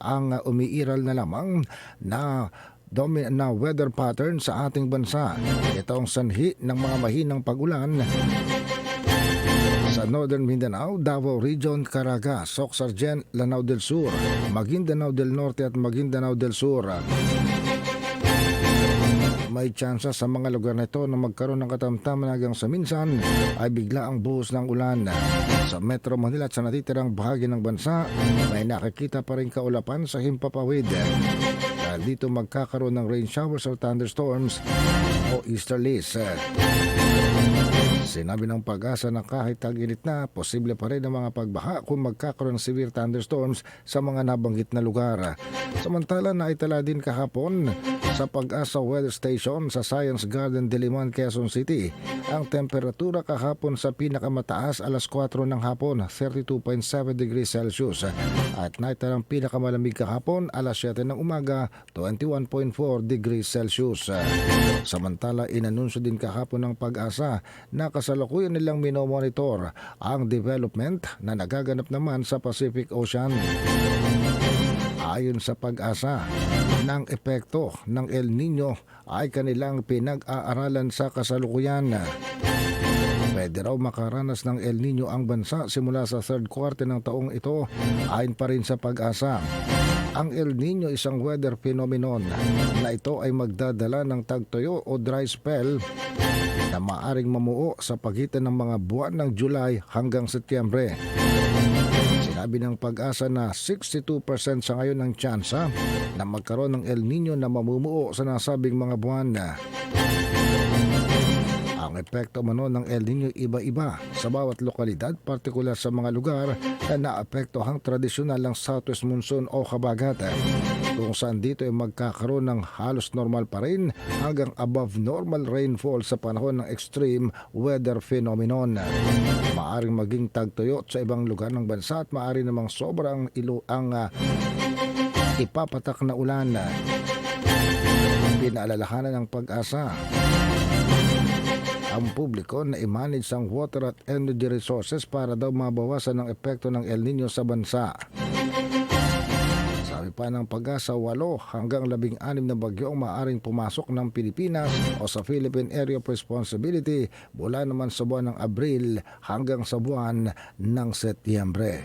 ang umiiral na lamang na weather pattern sa ating bansa. Ito ang sanhi ng mga mahinang pag-ulan sa Northern Mindanao, Davao Region, Caraga, Soc-Sargen, Lanao del Sur, Maguindanao del Norte at Maguindanao del Sur. May tsansa sa mga lugar na ito na magkaroon ng katamtaman hanggang sa minsan ay bigla ang buhos ng ulan. Sa Metro Manila at sa natitirang bahagi ng bansa, may nakikita pa rin kaulapan sa himpapawid. Dahil dito magkakaroon ng rain showers or thunderstorms o easterlies. Sinabi ng Pag-asa na kahit tag-init na, posible pa rin ang mga pagbaha kung magkakaroon ng severe thunderstorms sa mga nabanggit na lugar. Samantala, naitala din kahapon sa Pag-asa Weather Station sa Science Garden, Diliman, Quezon City, ang temperatura kahapon sa pinakamataas alas 4 ng hapon, 32.7 degrees Celsius. At naitalang pinakamalamig kahapon alas 7 ng umaga, 21.4 degrees Celsius. Samantala, inanunsyo din kahapon ng Pag-asa na kasalukuyan nilang minomonitor ang development na nagaganap naman sa Pacific Ocean. Ayon sa Pag-asa, ng epekto ng El Nino ay kanilang pinag-aaralan sa kasalukuyan. Pwede raw makaranas ng El Nino ang bansa simula sa third quarter ng taong ito, ayon pa rin sa Pag-asa. Ang El Nino isang weather phenomenon na ito ay magdadala ng tagtuyo o dry spell na maaring mamuo sa pagitan ng mga buwan ng July hanggang Setyembre. Sinabi ng Pag-asa na 62% sa ngayon ang tsansa na magkaroon ng El Nino na mamumuo sa nasabing mga buwan. Ang epekto mano ng El Nino iba-iba sa bawat lokalidad, partikular sa mga lugar na naapektohang tradisyonal ng southwest monsoon o habagat, kung saan dito ay magkakaroon ng halos normal pa rin hanggang above normal rainfall sa panahon ng extreme weather phenomenon. Maaring maging tagtuyot sa ibang lugar ng bansa at maaari namang sobrang ipapatak na ulan. Pinaalalahanan ng Pag-asa ang publiko na i-manage ang water at energy resources para daw mabawasan ang epekto ng El Nino sa bansa. Sabi pa ng Pag-asa, 8 hanggang 16 na bagyo ang maaaring pumasok ng Pilipinas o sa Philippine Area of Responsibility mula naman sa buwan ng Abril hanggang sa buwan ng Setyembre.